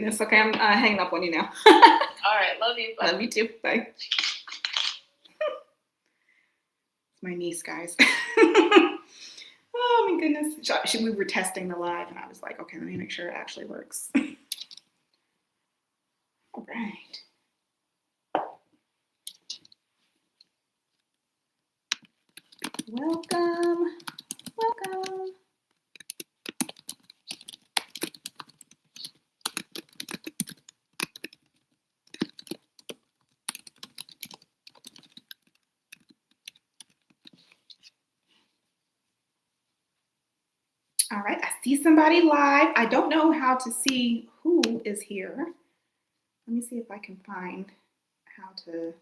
goodness. Okay, I'm hanging up on you now. All right, love you. Bye. Love you too. Bye. My niece, guys. Oh my goodness. We were testing the live and I was like, okay, let me make sure it actually works. All right. Welcome. Welcome. All right, I see somebody live. I don't know how to see who is here. Let me see if I can find how to.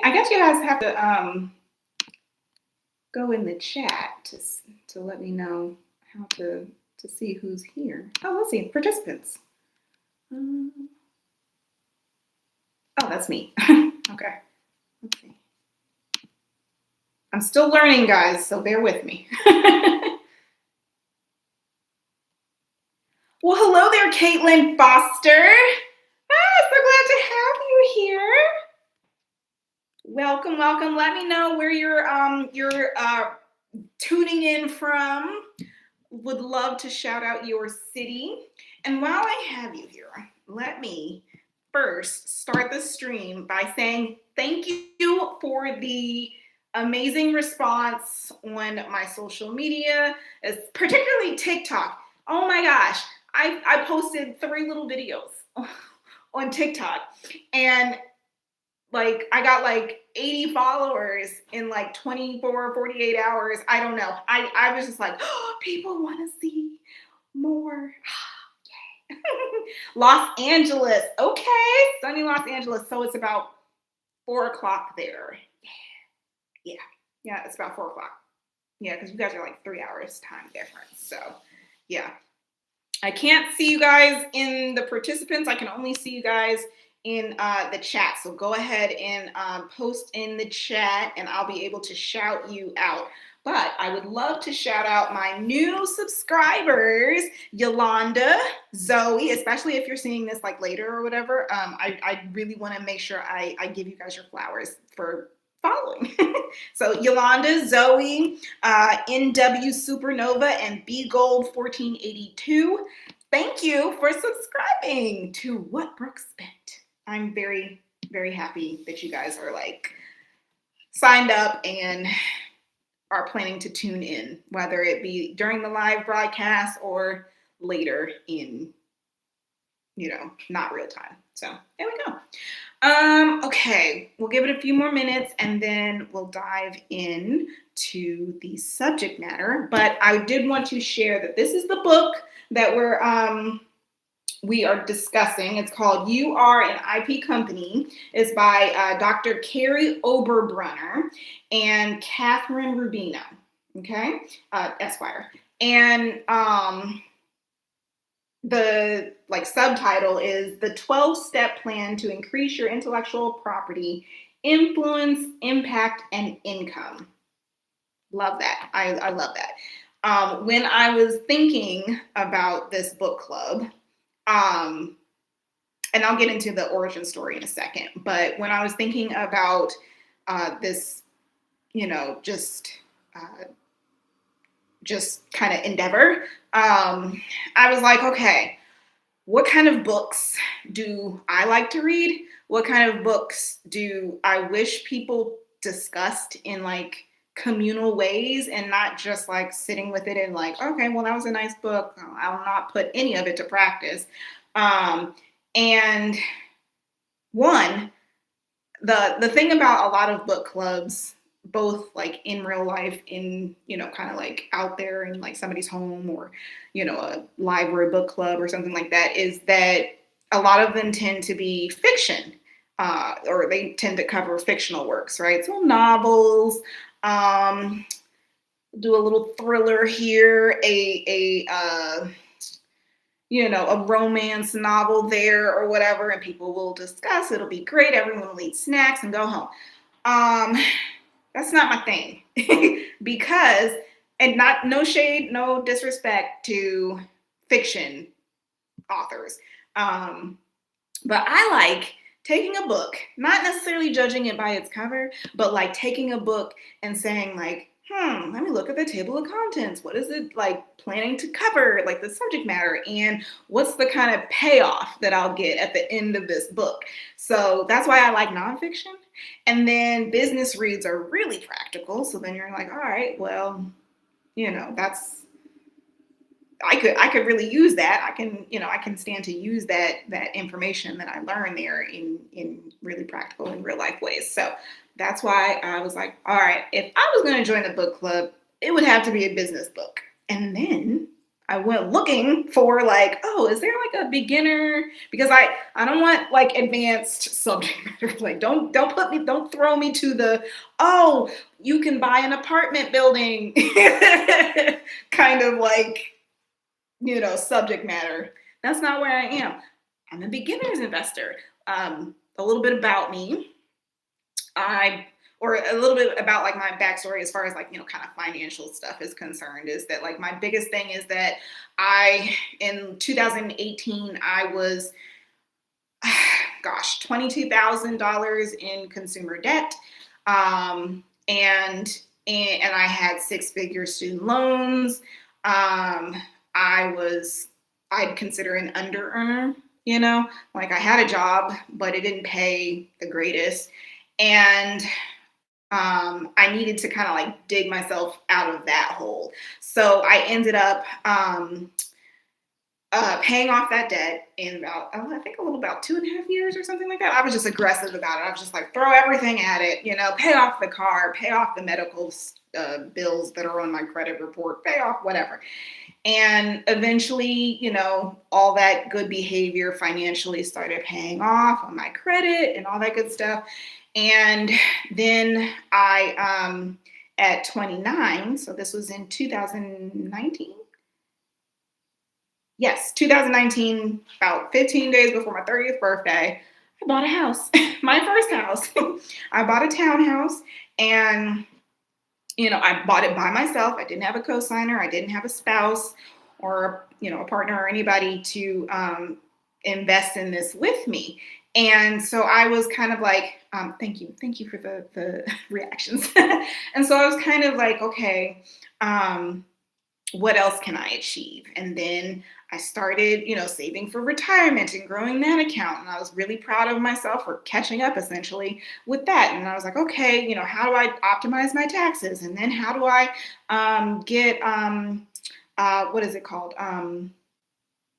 I guess you guys have to go in the chat to let me know how to see who's here. Oh, let's see, participants. Oh, that's me. Okay, let's see. I'm still learning, guys, so bear with me. Well, hello there, Caitlin Foster. So glad to have you here. Welcome, welcome. Let me know where you're tuning in from. Would love to shout out your city. And while I have you here, let me first start the stream by saying thank you for the amazing response on my social media, particularly TikTok. Oh my gosh, I posted 3 little videos on TikTok and like I got like 80 followers in like 24, 48 hours. I don't know. I was just like, oh, people want to see more. Los Angeles. Okay. Sunny Los Angeles. So it's about 4 o'clock there. Yeah, it's about 4 o'clock. Yeah, because you guys are like 3 hours time difference. So yeah. I can't see you guys in the participants. I can only see you guys in the chat. So go ahead and post in the chat and I'll be able to shout you out. But I would love to shout out my new subscribers, Yolanda, Zoe, especially if you're seeing this like later or whatever. I really want to make sure I give you guys your flowers for following. So Yolanda, Zoe, NW Supernova, and B Gold 1482. Thank you for subscribing to What Brooke Spent. I'm very, very happy that you guys are like signed up and are planning to tune in, whether it be during the live broadcast or later in, not real time. So there we go. Okay, we'll give it a few more minutes and then we'll dive in to the subject matter. But I did want to share that this is the book that we are discussing. It's called You Are an IP Company. It's by Dr. Carrie Oberbrunner and Catherine Rubino, okay, Esquire. And the subtitle is The 12-Step Plan to Increase Your Intellectual Property Influence, Impact, and Income. Love that. I love that. When I was thinking about this book club, and I'll get into the origin story in a second, but when I was thinking about this, just kind of endeavor, I was like, okay, what kind of books do I like to read? What kind of books do I wish people discussed in like communal ways and not just like sitting with it and like, okay, well, that was a nice book. I'll not put any of it to practice. And one, the thing about a lot of book clubs, both like in real life, in, kind of like out there in like somebody's home or, a library book club or something like that, is that a lot of them tend to be fiction, or they tend to cover fictional works, right? So novels, do a little thriller here, a romance novel there or whatever, and people will discuss. It'll be great. Everyone will eat snacks and go home. That's not my thing because, and no shade, no disrespect to fiction authors. But I like taking a book, not necessarily judging it by its cover, but like taking a book and saying like, let me look at the table of contents. What is it like planning to cover, like the subject matter, and what's the kind of payoff that I'll get at the end of this book? So that's why I like nonfiction. And then business reads are really practical. So then you're like, all right, well, that's I could really use that. I can stand to use that information that I learned there in really practical and real life ways. So that's why I was like, all right, if I was going to join a book club, it would have to be a business book. And then I went looking for like, oh, is there like a beginner? Because I don't want like advanced subject matter. Like don't throw me to the, oh, you can buy an apartment building kind of like, subject matter. That's not where I am. I'm a beginner's investor. A little bit about me. Or a little bit about like my backstory as far as like, kind of financial stuff is concerned, is that like my biggest thing is that in 2018, I was, $22,000 in consumer debt. And I had six-figure student loans. I'd consider an under earner, like I had a job, but it didn't pay the greatest. And I needed to kind of like dig myself out of that hole. So I ended up paying off that debt in about, I think about 2.5 years or something like that. I was just aggressive about it. I was just like, throw everything at it, pay off the car, pay off the medical bills that are on my credit report, pay off whatever. And eventually, all that good behavior financially started paying off on my credit and all that good stuff. And then I, at 29, so this was in 2019. Yes, 2019, about 15 days before my 30th birthday, I bought a house, my first house. I bought a townhouse, and I bought it by myself. I didn't have a co-signer. I didn't have a spouse or, a partner or anybody to invest in this with me. And so I was kind of like, thank you for the reactions. And so I was kind of like, okay, what else can I achieve? And then I started, saving for retirement and growing that account. And I was really proud of myself for catching up essentially with that. And I was like, okay, how do I optimize my taxes? And then how do I get, what is it called? How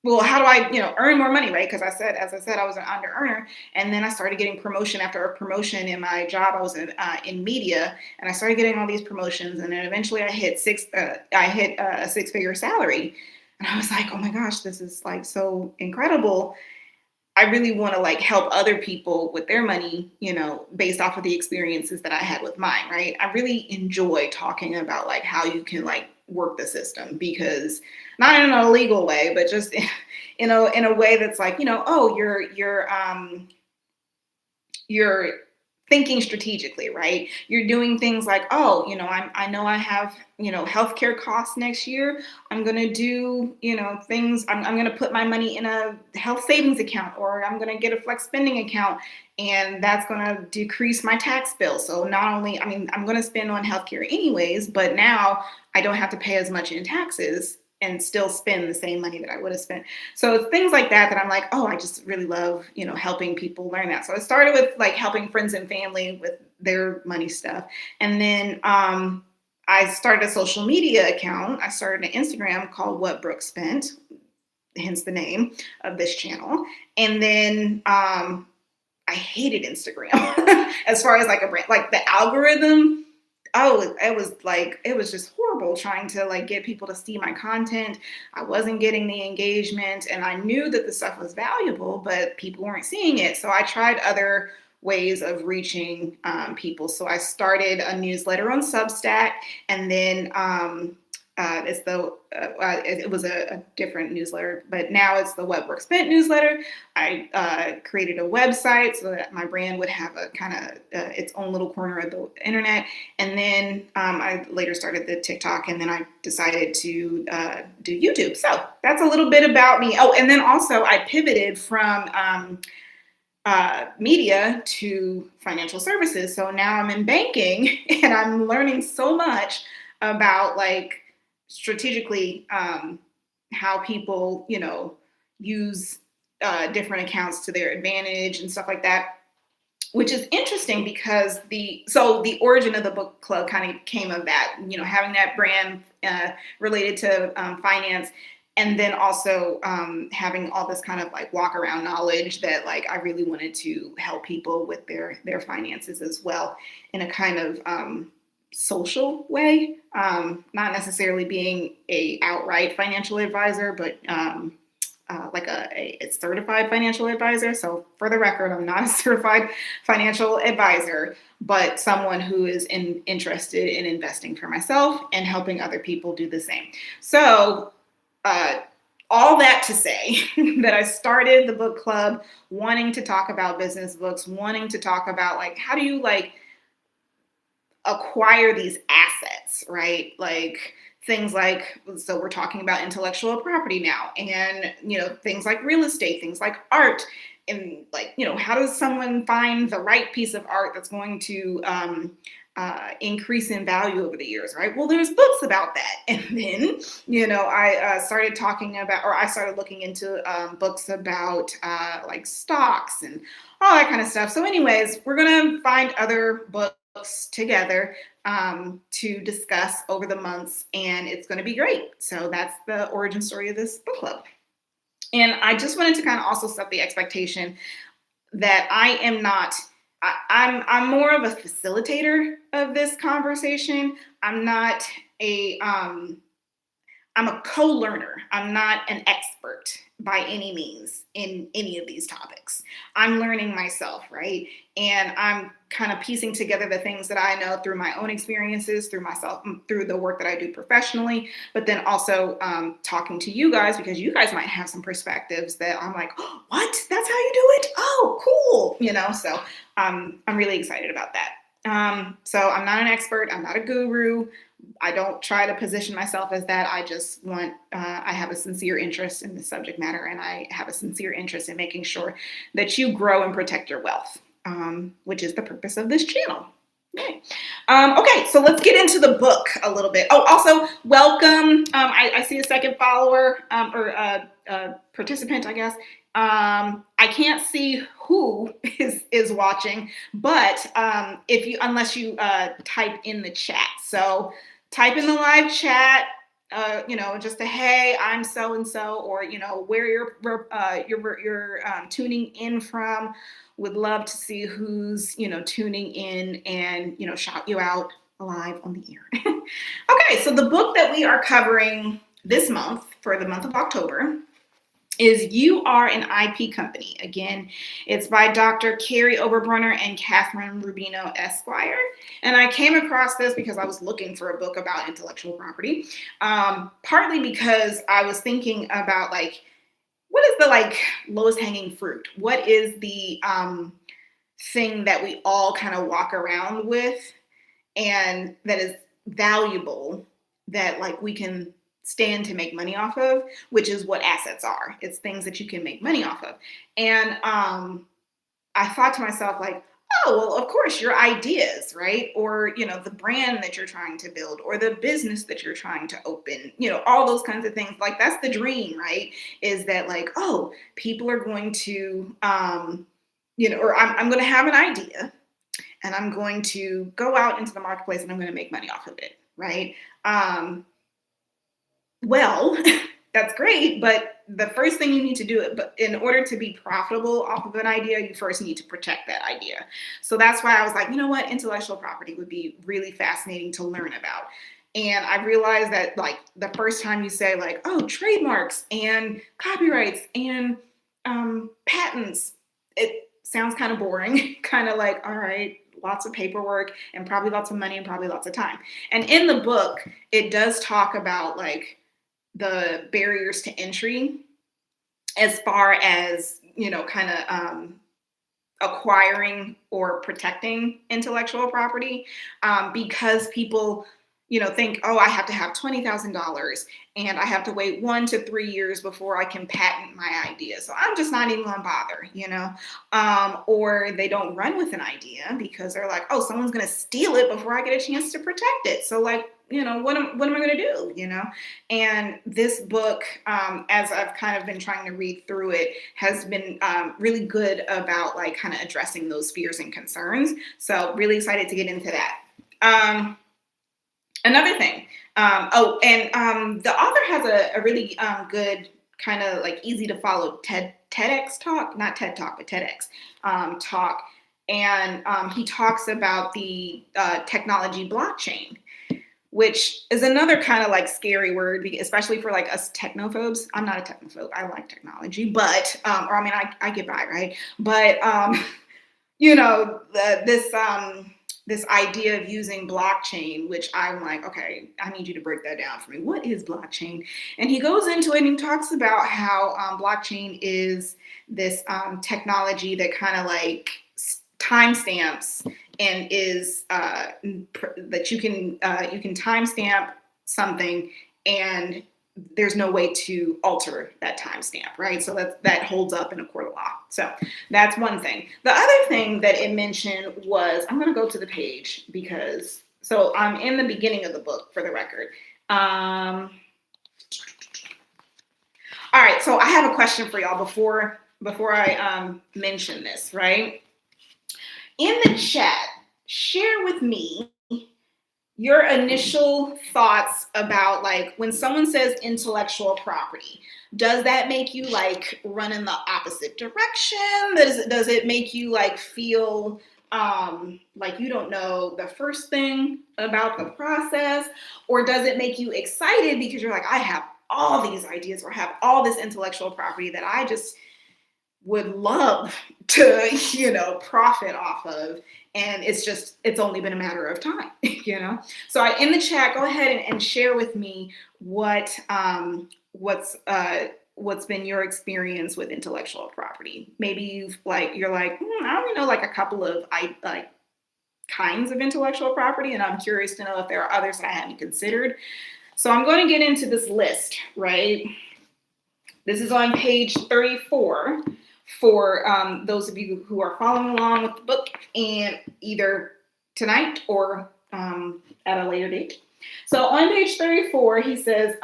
do I, earn more money, right? Because as I said, I was an under earner, and then I started getting promotion after a promotion in my job. I was in media, and I started getting all these promotions, and then eventually I hit a six-figure salary, and I was like, oh my gosh, this is like so incredible. I really want to like help other people with their money, based off of the experiences that I had with mine, right? I really enjoy talking about like how you can like work the system, because not in an illegal way, but just in a way that's like, oh, you're thinking strategically, right? You're doing things like, oh, I know I have, healthcare costs next year. I'm going to do, things, I'm going to put my money in a health savings account, or I'm going to get a flex spending account, and that's going to decrease my tax bill. So not only, I'm going to spend on healthcare anyways, but now I don't have to pay as much in taxes and still spend the same money that I would have spent. So it's things like that I'm like, oh, I just really love, helping people learn that. So it started with like helping friends and family with their money stuff. And then I started a social media account. I started an Instagram called What Brooke Spent, hence the name of this channel. And then I hated Instagram as far as like a brand, like the algorithm. Oh, it was just horrible trying to like get people to see my content. I wasn't getting the engagement, and I knew that the stuff was valuable, but people weren't seeing it. So I tried other ways of reaching people. So I started a newsletter on Substack, and then it was a different newsletter, but now it's the What Works Spent newsletter. I created a website so that my brand would have a kind of its own little corner of the internet. And then I later started the TikTok, and then I decided to do YouTube. So that's a little bit about me. Oh, and then also I pivoted from media to financial services. So now I'm in banking, and I'm learning so much about like strategically how people, use different accounts to their advantage and stuff like that, which is interesting because the origin of the book club kind of came of that, having that brand related to finance, and then also having all this kind of like walk around knowledge that like I really wanted to help people with their finances as well in a kind of social way, not necessarily being a outright financial advisor, but like a certified financial advisor. So for the record, I'm not a certified financial advisor, but someone who is interested in investing for myself and helping other people do the same. So all that to say that I started the book club wanting to talk about business books, wanting to talk about like, how do you like acquire these assets, right? Like things like, so we're talking about intellectual property now, and, things like real estate, things like art, and like, how does someone find the right piece of art that's going to increase in value over the years, right? Well, there's books about that. And then, I started looking into books about like stocks and all that kind of stuff. So anyways, we're going to find other books together to discuss over the months, and it's going to be great. So that's the origin story of this book club. And I just wanted to kind of also set the expectation that I am not, I'm more of a facilitator of this conversation. I'm not I'm a co-learner. I'm not an expert by any means in any of these topics. I'm learning myself, right? And I'm kind of piecing together the things that I know through my own experiences, through myself, through the work that I do professionally, but then also talking to you guys, because you guys might have some perspectives that I'm like, oh, what? That's how you do it? Oh, cool. So I'm really excited about that. So I'm not an expert. I'm not a guru. I don't try to position myself as that. I just want, I have a sincere interest in the subject matter, and I have a sincere interest in making sure that you grow and protect your wealth, which is the purpose of this channel. Yay. Okay, so let's get into the book a little bit. Oh, also, welcome. I see a second follower or participant, I guess. I can't see who is watching, but unless you type in the chat. So type in the live chat, just a hey, I'm so and so, or where you're tuning in from. Would love to see who's tuning in and shout you out live on the air. Okay, so the book that we are covering this month for the month of October is You Are an IP Company. Again, it's by Dr. Carrie Oberbrunner and Catherine Rubino Esquire. And I came across this because I was looking for a book about intellectual property, partly because I was thinking about like, what is the like lowest hanging fruit? What is the thing that we all kind of walk around with and that is valuable that like we can stand to make money off of, which is what assets are. It's things that you can make money off of. And I thought to myself like, oh, well, of course, your ideas, right? Or, the brand that you're trying to build, or the business that you're trying to open, all those kinds of things. Like, that's the dream, right? Is that like, oh, people are going to, or I'm going to have an idea, and I'm going to go out into the marketplace and I'm going to make money off of it, right? Well, that's great, but the first thing you need to do, but in order to be profitable off of an idea, you first need to protect that idea. So that's why I was like, you know what, intellectual property would be really fascinating to learn about. And I realized that like the first time you say like, oh, trademarks and copyrights and patents, it sounds kind of boring, kind of like, all right, lots of paperwork and probably lots of money and probably lots of time. And in the book, it does talk about like the barriers to entry as far as, kind of acquiring or protecting intellectual property, because people, think, oh, I have to have $20,000 and I have to wait 1 to 3 years before I can patent my idea. So I'm just not even gonna bother, or they don't run with an idea because they're like, oh, someone's gonna steal it before I get a chance to protect it. So like, what am I gonna do, And this book, as I've kind of been trying to read through it, has been really good about like kind of addressing those fears and concerns. So really excited to get into that. Another thing, the author has a really good kind of like easy to follow TEDx talk, not TED Talk, but TEDx talk. And he talks about the technology blockchain, which is another kind of like scary word, especially for like us technophobes. I'm not a technophobe. I like technology, but, I get by, right? But, this idea of using blockchain, which I'm like, okay, I need you to break that down for me. What is blockchain? And he goes into it and he talks about how blockchain is this technology that kind of like timestamps and is that you can timestamp something and there's no way to alter that timestamp, right? So that holds up in a court of law. So that's one thing. The other thing that it mentioned was, I'm going to go to the page because, so I'm in the beginning of the book for the record. All right, so I have a question for y'all before I mention this, right? In the chat, share with me your initial thoughts about like when someone says intellectual property. Does that make you like run in the opposite direction? Does it make you like feel like you don't know the first thing about the process? Or does it make you excited because you're like, I have all these ideas or have all this intellectual property that I just would love to, profit off of. And it's only been a matter of time, So in the chat, go ahead and share with me what's been your experience with intellectual property. Maybe you're like, I only know like a couple of kinds of intellectual property, and I'm curious to know if there are others that I hadn't considered. So I'm going to get into this list, right? This is on page 34. For those of you who are following along with the book, and either tonight or at a later date. So on page 34, he says,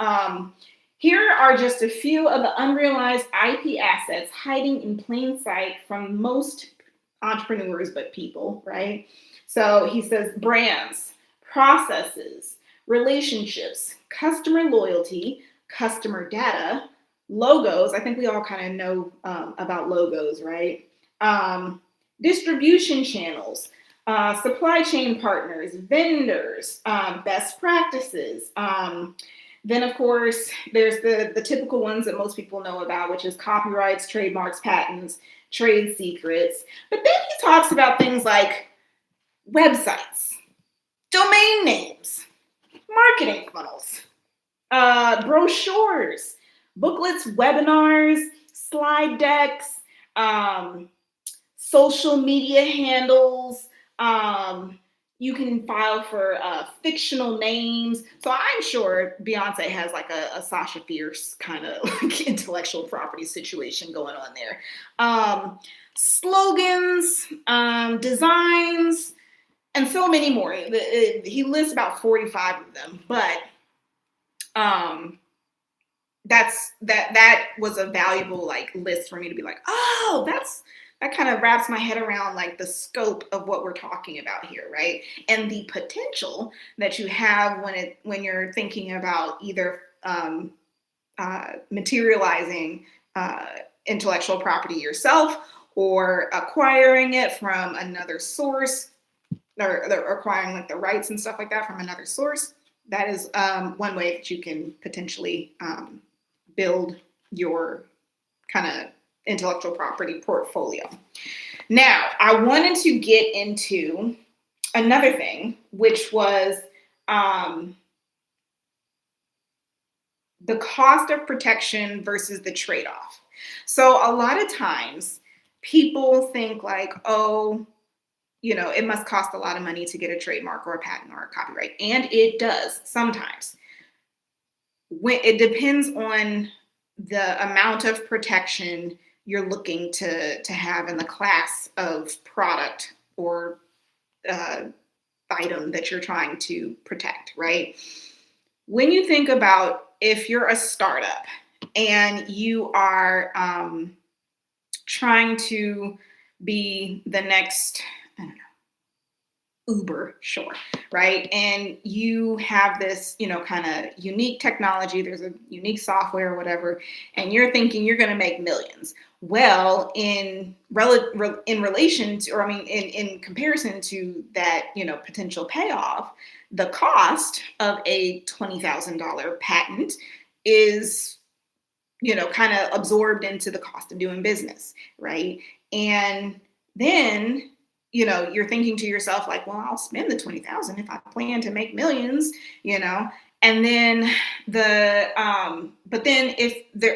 here are just a few of the unrealized IP assets hiding in plain sight from most entrepreneurs, but people, right? So he says brands, processes, relationships, customer loyalty, customer data, logos. I think we all kind of know about logos, right? Distribution channels, supply chain partners, vendors, best practices. Then, of course, there's the typical ones that most people know about, which is copyrights, trademarks, patents, trade secrets. But then he talks about things like websites, domain names, marketing funnels, brochures, booklets, webinars, slide decks, social media handles. You can file for fictional names. So I'm sure Beyonce has like a Sasha Fierce kind of like intellectual property situation going on there. Slogans, designs, and so many more. He lists about 45 of them, but that was a valuable like list for me to be like, oh, that kind of wraps my head around like the scope of what we're talking about here, right? And the potential that you have when you're thinking about either materializing intellectual property yourself or acquiring it from another source, or acquiring like the rights and stuff like that from another source. That is one way that you can potentially build your kind of intellectual property portfolio. Now, I wanted to get into another thing, which was the cost of protection versus the trade-off. So a lot of times people think like, oh, it must cost a lot of money to get a trademark or a patent or a copyright. And it does sometimes. When it depends on the amount of protection you're looking to have in the class of product or item that you're trying to protect, right? When you think about if you're a startup and you are trying to be the next, I don't know, Uber, sure, right? And you have this, kind of unique technology, there's a unique software or whatever, and you're thinking you're going to make millions. Well, in relation to, or I mean, in comparison to that, potential payoff, the cost of a $20,000 patent is, kind of absorbed into the cost of doing business, right? And then you're thinking to yourself like, well, I'll spend the 20,000 if I plan to make millions, and then but then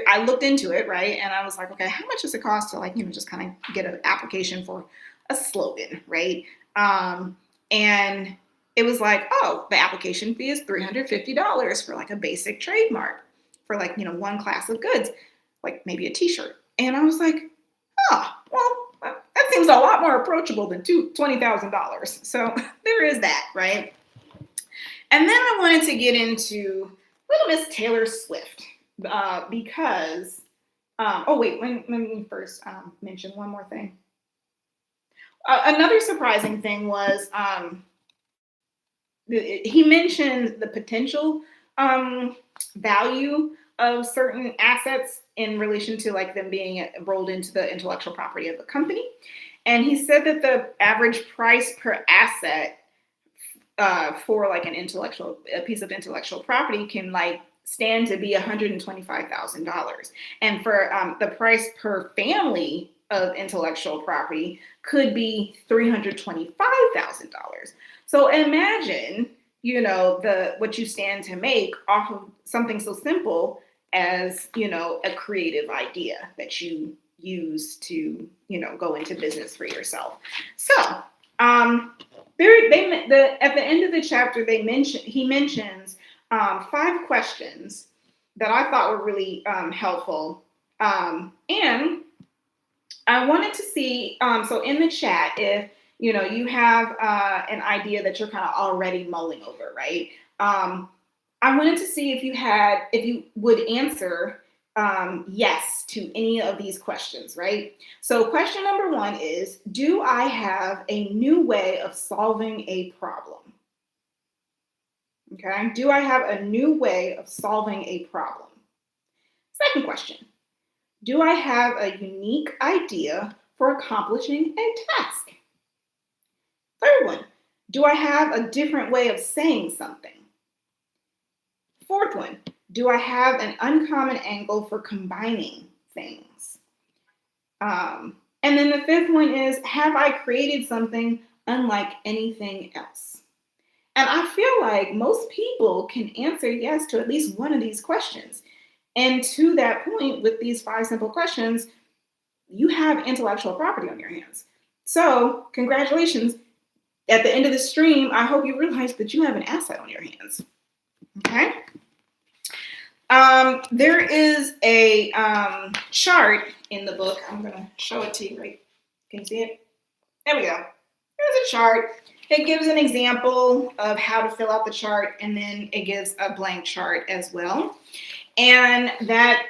I looked into it, right? And I was like, okay, how much does it cost to like, just kind of get an application for a slogan, right? And it was like, oh, the application fee is $350 for like a basic trademark for like, one class of goods, like maybe a t-shirt. And I was like, oh, well, that seems a lot more approachable than $20,000. So there is that, right? And then I wanted to get into Little Miss Taylor Swift because, oh wait, let me first mention one more thing. Another surprising thing was he mentioned the potential value of certain assets in relation to like them being rolled into the intellectual property of the company. And he said that the average price per asset for like a piece of intellectual property can like stand to be $125,000. And for the price per family of intellectual property could be $325,000. So imagine, what you stand to make off of something so simple as, a creative idea that you use to, go into business for yourself. So, at the end of the chapter, he mentions 5 questions that I thought were really helpful. And I wanted to see, so in the chat, if you have an idea that you're kind of already mulling over, right? I wanted to see if you would answer yes to any of these questions, right? So question number 1 is, do I have a new way of solving a problem? Okay, do I have a new way of solving a problem? Second question, do I have a unique idea for accomplishing a task? Third one, do I have a different way of saying something? Fourth one, do I have an uncommon angle for combining things? And then the 5th one is, have I created something unlike anything else? And I feel like most people can answer yes to at least one of these questions. And to that point, with these 5 simple questions, you have intellectual property on your hands. So congratulations. At the end of the stream, I hope you realize that you have an asset on your hands. Okay. There is a chart in the book. I'm going to show it to you, right? Can you see it? There we go. There's a chart. It gives an example of how to fill out the chart, and then it gives a blank chart as well. And that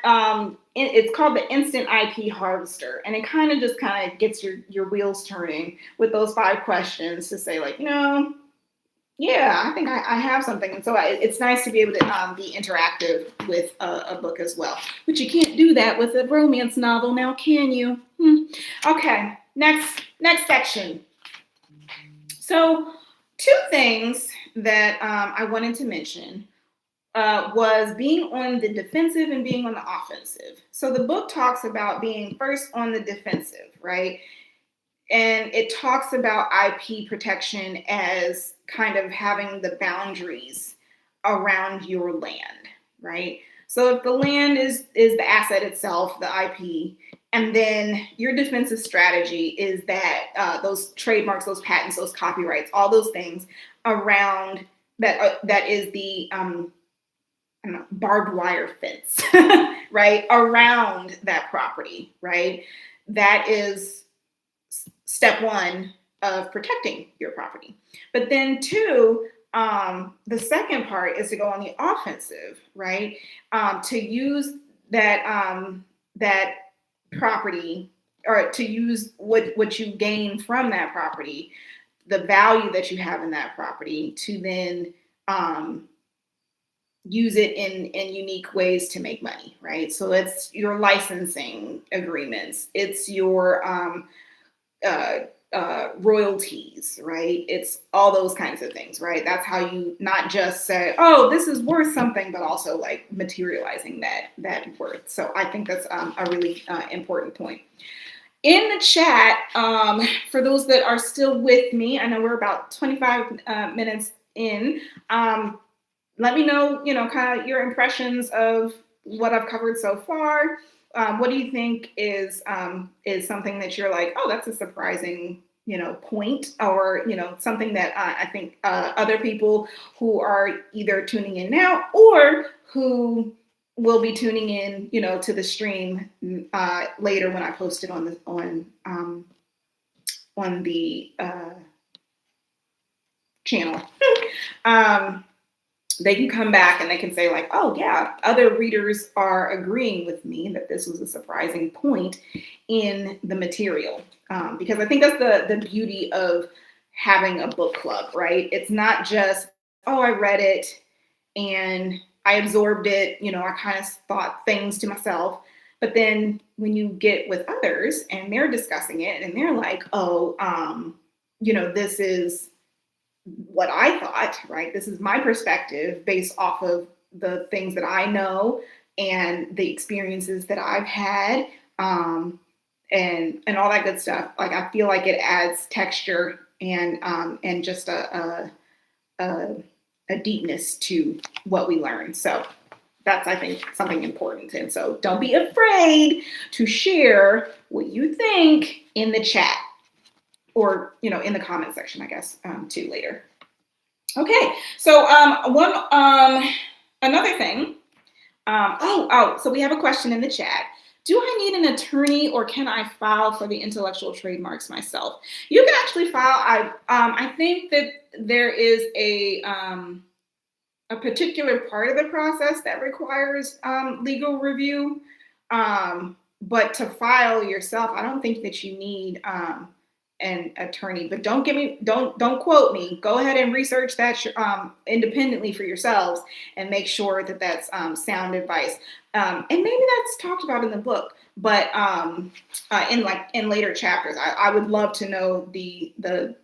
it's called the Instant IP Harvester. And it kind of gets your wheels turning with those 5 questions to say like, yeah, I think I have something. And so it's nice to be able to be interactive with a book as well. But you can't do that with a romance novel now, can you? Okay, next section. So 2 things that I wanted to mention was being on the defensive and being on the offensive. So the book talks about being first on the defensive, right? and it talks about IP protection as kind of having the boundaries around your land, right? So if the land is the asset itself, the IP, and then your defensive strategy is that those trademarks, those patents, those copyrights, all those things around that that is the I don't know, barbed wire fence, right, around that property, right? That is step one of protecting your property. But then two, the second part is to go on the offensive, right? To use that property, or to use what you gain from that property, the value that you have in that property, to then use it in unique ways to make money, right? So it's your licensing agreements, it's your royalties, right? It's all those kinds of things, right? That's how you not just say, oh, this is worth something, but also like materializing that worth. So I think that's a really important point. In the chat, for those that are still with me, I know we're about 25 minutes in. Let me know, kind of your impressions of what I've covered so far. What do you think is something that you're like, oh, that's a surprising, point, or, something that I think other people who are either tuning in now or who will be tuning in, to the stream later when I post it on the channel. They can come back and they can say like, oh yeah, other readers are agreeing with me that this was a surprising point in the material. Because I think that's the beauty of having a book club, right? It's not just, oh, I read it and I absorbed it, I kind of thought things to myself. But then when you get with others and they're discussing it and they're like, oh, this is what I thought, right? This is my perspective based off of the things that I know and the experiences that I've had, and all that good stuff. Like, I feel like it adds texture and just a deepness to what we learn. So that's, I think, something important. And so don't be afraid to share what you think in the chat, or, in the comment section, I guess, too, later. Okay, so another thing, so we have a question in the chat. Do I need an attorney, or can I file for the intellectual trademarks myself? You can actually file. I think that there is a particular part of the process that requires legal review, but to file yourself, I don't think that you need an attorney. But don't quote me. Go ahead and research that independently for yourselves and make sure that that's sound advice. And maybe that's talked about in the book, but in later chapters, I would love to know the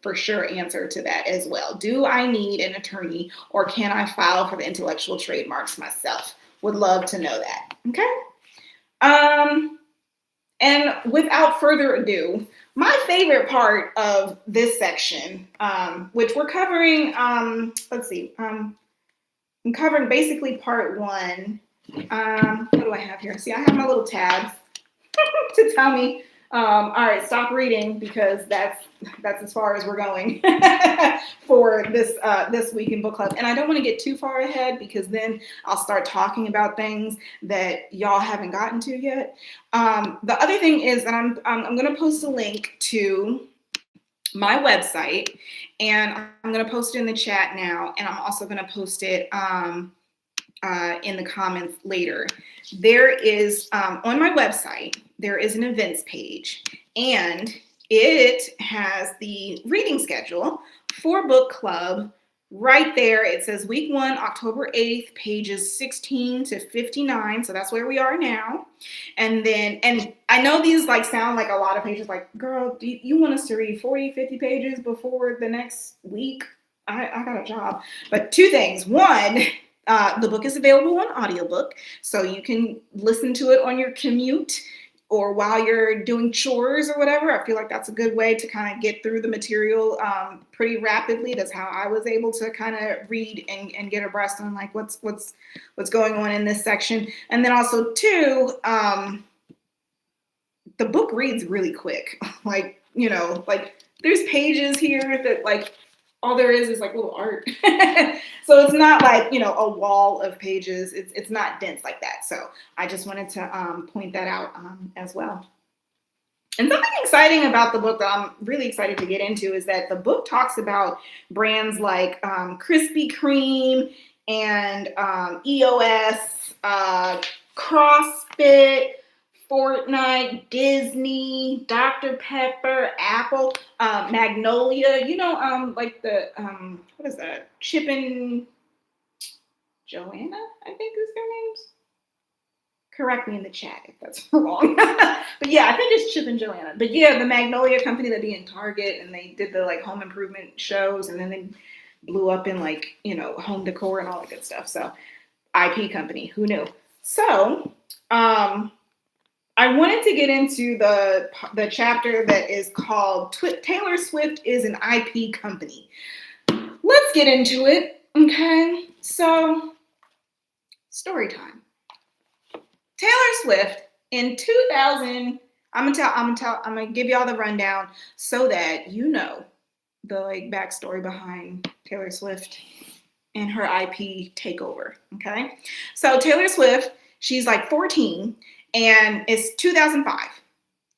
for sure answer to that as well. Do I need an attorney, or can I file for the intellectual trademarks myself? Would love to know that. Okay. And without further ado, my favorite part of this section, which we're covering, let's see, I'm covering basically part one. What do I have here? See, I have my little tabs to tell me, all right, stop reading, because that's as far as we're going for this week in book club. And I don't want to get too far ahead, because then I'll start talking about things that y'all haven't gotten to yet. The other thing is that I'm going to post a link to my website, and I'm going to post it in the chat now, and I'm also going to post it in the comments later. There is on my website, there is an events page, and it has the reading schedule for book club right there. It says week 1, October 8th, pages 16 to 59. So that's where we are now. And I know these like sound like a lot of pages, like, girl, do you want us to read 40, 50 pages before the next week? I got a job. But two things. One, the book is available on audiobook, so you can listen to it on your commute. or while you're doing chores or whatever. I feel like that's a good way to kind of get through the material pretty rapidly. That's how I was able to kind of read and get abreast on like what's going on in this section. And then also too, the book reads really quick. Like, you know, like there's pages here that like all there is like little art. So it's not like, you know, a wall of pages. It's not dense like that. So I just wanted to point that out as well. And something exciting about the book that I'm really excited to get into is that the book talks about brands like Krispy Kreme and EOS, CrossFit, Fortnite, Disney, Dr. Pepper, Apple, Magnolia, you know, like the, what is that? Chip and Joanna, I think is their names. Correct me in the chat if that's wrong. But yeah, I think it's Chip and Joanna. But yeah, the Magnolia company that be in Target, and they did the like home improvement shows, and then they blew up in like, you know, home decor and all that good stuff. So IP company, who knew? So, I wanted to get into the chapter that is called Taylor Swift is an IP company. Let's get into it, okay? So, story time. Taylor Swift in 2000, I'm gonna give y'all the rundown so that you know the like backstory behind Taylor Swift and her IP takeover, okay? So Taylor Swift, she's like 14, and it's 2005.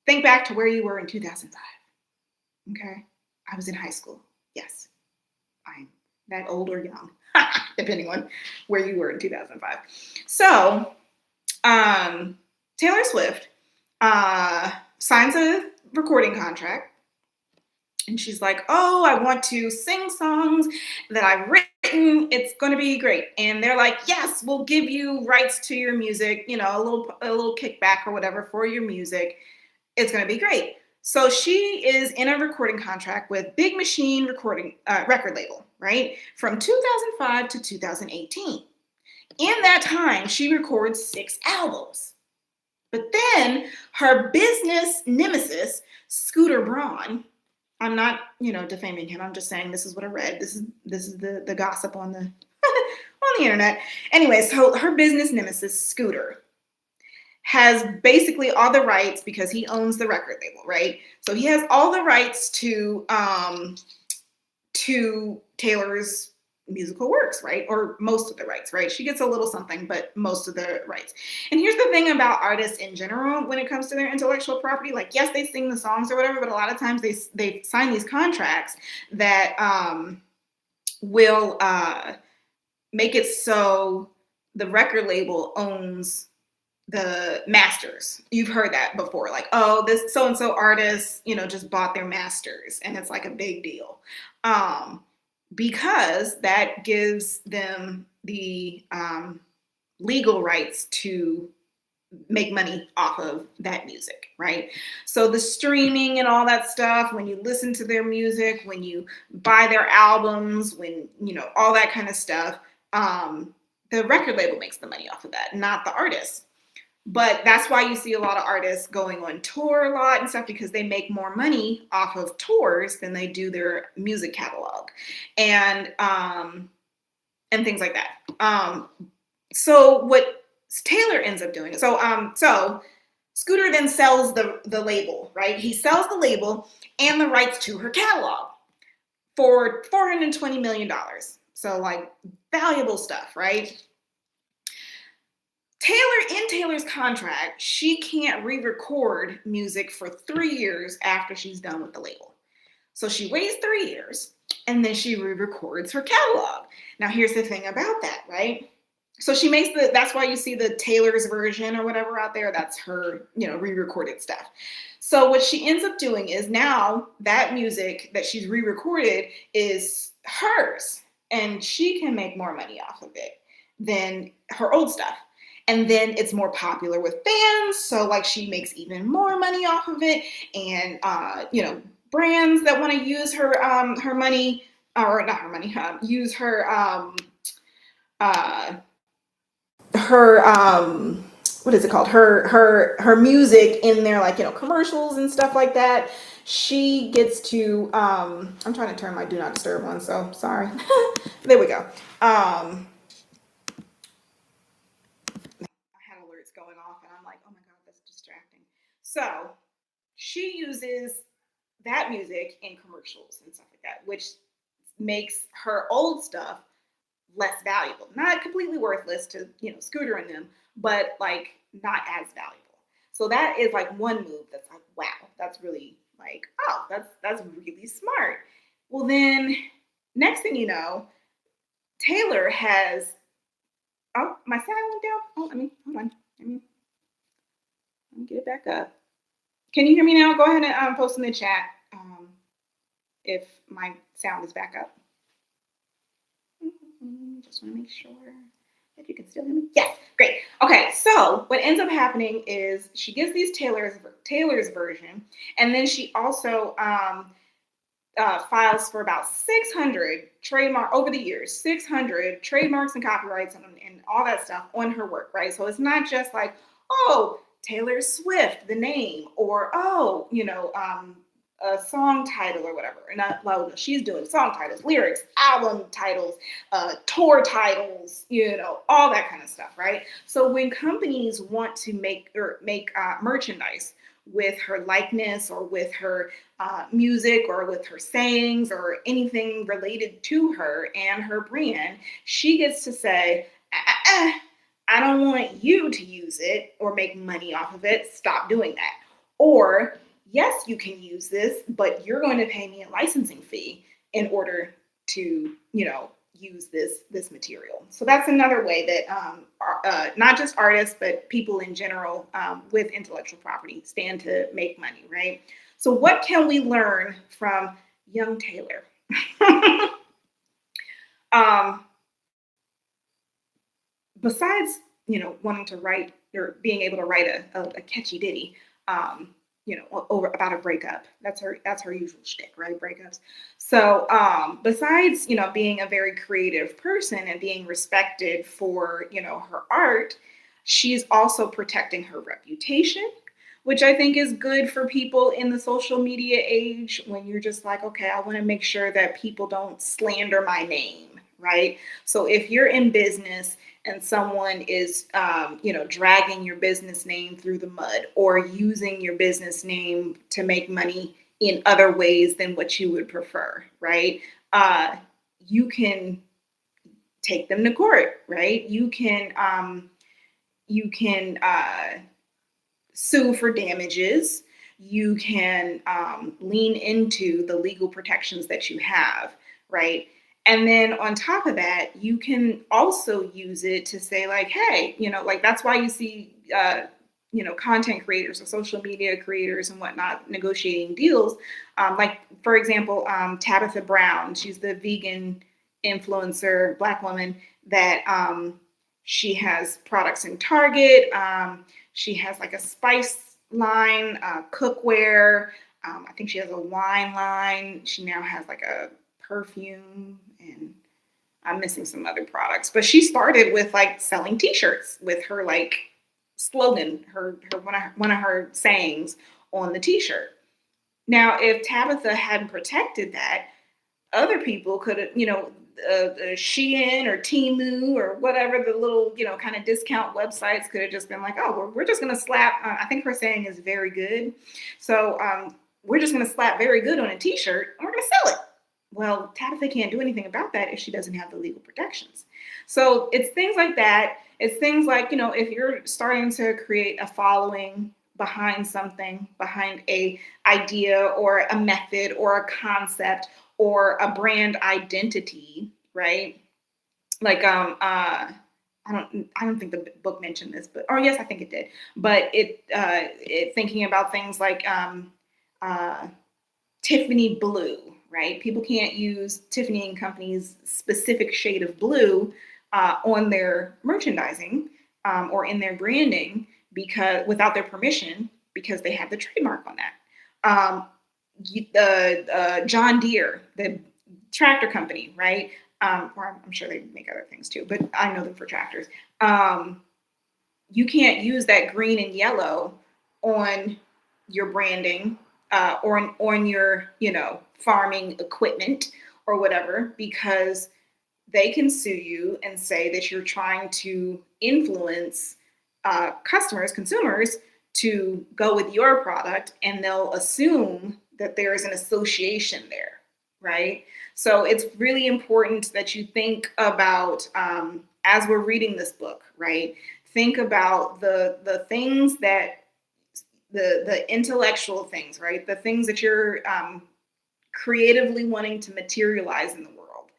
Think back to where you were in 2005. Okay. I was in high school. Yes. I'm that old or young, depending on where you were in 2005. So, Taylor Swift signs a recording contract. And she's like, oh, I want to sing songs that I've written. It's going to be great. And they're like, yes, we'll give you rights to your music, you know, a little kickback or whatever for your music. It's going to be great. So she is in a recording contract with Big Machine record label, right? From 2005 to 2018. In that time, she records 6 albums. But then her business nemesis, Scooter Braun, I'm not, you know, defaming him. I'm just saying this is what I read. This is the gossip on the on the internet. Anyway, so her business nemesis, Scooter, has basically all the rights because he owns the record label, right? So he has all the rights to Taylor's musical works, right? Or most of the rights, right? She gets a little something, but most of the rights. And here's the thing about artists in general when it comes to their intellectual property. Like, yes, they sing the songs or whatever, but a lot of times they sign these contracts that will make it so the record label owns the masters. You've heard that before. Like, oh, this so-and-so artist, you know, just bought their masters, and it's like a big deal. Because that gives them the legal rights to make money off of that music, right? So the streaming and all that stuff, when you listen to their music, when you buy their albums, when, you know, all that kind of stuff, the record label makes the money off of that, not the artist. But that's why you see a lot of artists going on tour a lot and stuff, because they make more money off of tours than they do their music catalog and things like that. So what Taylor ends up doing, so Scooter then sells the label, right? He sells the label and the rights to her catalog for $420 million. So like valuable stuff, right? Taylor's contract, she can't re-record music for 3 years after she's done with the label. So she waits 3 years and then she re-records her catalog. Now here's the thing about that, right? So she makes that's why you see the Taylor's version or whatever out there. That's her, you know, re-recorded stuff. So what she ends up doing is now that music that she's re-recorded is hers, and she can make more money off of it than her old stuff. And then it's more popular with fans. So like she makes even more money off of it. And, you know, brands that want to use her money, or not her money, use her what is it called? Her music in their like commercials and stuff like that. She gets to I'm trying to turn my do not disturb on, so sorry. There we go. I had alerts going off and I'm like, oh my god, that's distracting. So she uses that music in commercials and stuff like that, which makes her old stuff less valuable. Not completely worthless to, Scooter and them, but like not as valuable. So that is like one move that's like, wow, that's really like, oh, that's really smart. Well then next thing you know, Taylor has oh, my sound went down. Oh, hold on. Let me get it back up. Can you hear me now? Go ahead and post in the chat if my sound is back up. Just want to make sure that you can still hear me. Yes, great. Okay, so what ends up happening is she gives these Taylor's version, and then she also files for about 600 trademark over the years, 600 trademarks and copyrights and all that stuff on her work, right? So it's not just like, oh, Taylor Swift, the name, or oh, a song title or whatever. And well, she's doing song titles, lyrics, album titles, tour titles, all that kind of stuff, right? So when companies want to make merchandise with her likeness or with her music or with her sayings or anything related to her and her brand, she gets to say, I don't want you to use it or make money off of it. Stop doing that. Or, yes, you can use this, but you're going to pay me a licensing fee in order to, use this material. So that's another way that not just artists, but people in general with intellectual property stand to make money, right? So what can we learn from young Taylor? Besides, wanting to write or being able to write a catchy ditty, over about a breakup. That's her usual shtick, right? Breakups. So besides, being a very creative person and being respected for, her art, she's also protecting her reputation, which I think is good for people in the social media age when you're just like, okay, I want to make sure that people don't slander my name, right? So if you're in business and someone is, dragging your business name through the mud or using your business name to make money in other ways than what you would prefer, right? You can take them to court, right? You can sue for damages. You can lean into the legal protections that you have, right? And then on top of that, you can also use it to say like, hey, like that's why you see, content creators or social media creators and whatnot negotiating deals. Like, for example, Tabitha Brown, she's the vegan influencer, Black woman that she has products in Target. She has like a spice line, cookware. I think she has a wine line. She now has like a perfume, and I'm missing some other products. But she started with like selling T-shirts with her like slogan, her one of her sayings on the T-shirt. Now, if Tabitha hadn't protected that, other people could have, Shein or Temu or whatever the little, kind of discount websites could have just been like, oh, we're just going to slap, I think her saying is very good. So we're just going to slap very good on a T-shirt and we're going to sell it. Well, Tabitha can't do anything about that if she doesn't have the legal protections. So it's things like that. It's things like, if you're starting to create a following behind something, behind a idea or a method or a concept or a brand identity, right? Like I don't think the book mentioned this, but or yes, I think it did. But it thinking about things like Tiffany blue, right? People can't use Tiffany and Company's specific shade of blue on their merchandising or in their branding because without their permission because they have the trademark on that. The John Deere, the tractor company, right? Or I'm sure they make other things too, but I know them for tractors. you can't use that green and yellow on your branding or on your, farming equipment or whatever, because they can sue you and say that you're trying to influence consumers to go with your product, and they'll assume that there is an association there, right? So it's really important that you think about, as we're reading this book, right? Think about the things that the intellectual things, right? The things that you're creatively wanting to materialize in the world,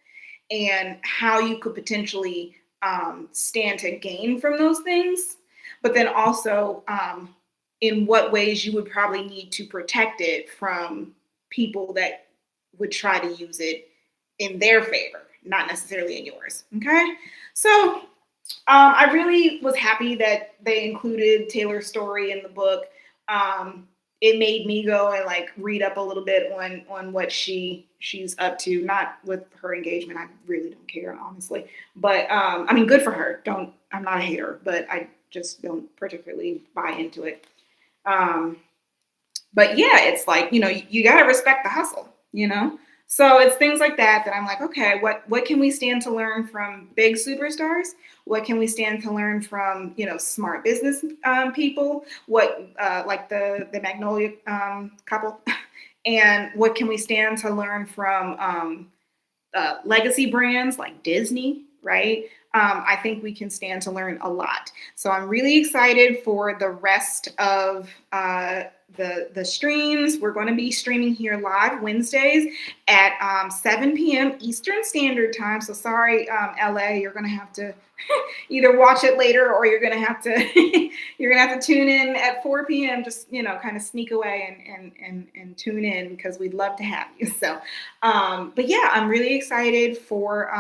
and how you could potentially stand to gain from those things, but then also in what ways you would probably need to protect it from people that would try to use it in their favor, not necessarily in yours. Okay. So I really was happy that they included Taylor's story in the book. It made me go and like read up a little bit on what she's up to. Not with her engagement, I really don't care, honestly. But I mean, good for her. I'm not a hater, but I just don't particularly buy into it. Um, but yeah, it's like, you gotta respect the hustle. So it's things like that I'm like, okay, what can we stand to learn from big superstars? What can we stand to learn from, smart business people? What like the Magnolia couple, and what can we stand to learn from legacy brands like Disney, right? I think we can stand to learn a lot. So I'm really excited for the rest of the streams. We're going to be streaming here live Wednesdays at 7 p.m. Eastern Standard Time. So sorry, LA, you're going to have to either watch it later, or you're going to have to tune in at 4 p.m. Just kind of sneak away and tune in, because we'd love to have you. So, but yeah, I'm really excited for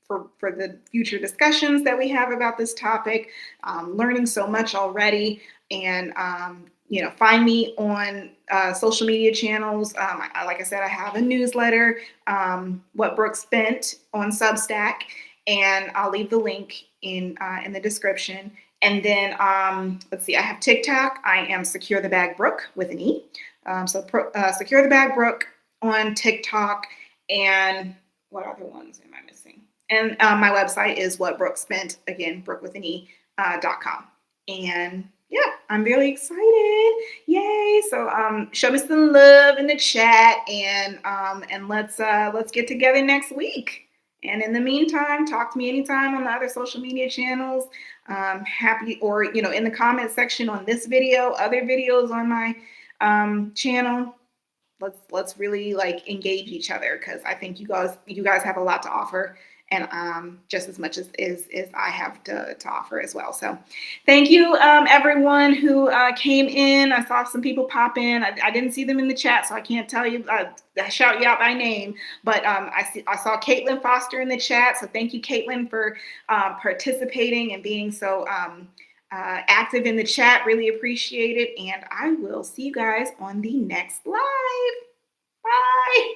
the future discussions that we have about this topic. Learning so much already, and find me on social media channels. Like I said, I have a newsletter, What Brooke Spent, on Substack, and I'll leave the link in the description. And then let's see, I have TikTok. I am Secure the Bag Brooke with an E. Secure the Bag Brooke on TikTok. And what other ones am I missing? And my website is What Brooke Spent, again, Brooke with an E.com. And yeah, I'm really excited. Yay. So show me some love in the chat, and let's get together next week. And in the meantime, talk to me anytime on the other social media channels. Happy, or in the comment section on this video, other videos on my channel. Let's really like engage each other, because I think you guys have a lot to offer, and just as much as I have to offer as well. So thank you, everyone who came in. I saw some people pop in. I didn't see them in the chat, so I can't tell you, shout you out by name, but I saw Caitlin Foster in the chat. So thank you, Caitlin, for participating and being so active in the chat. Really appreciate it. And I will see you guys on the next live. Bye.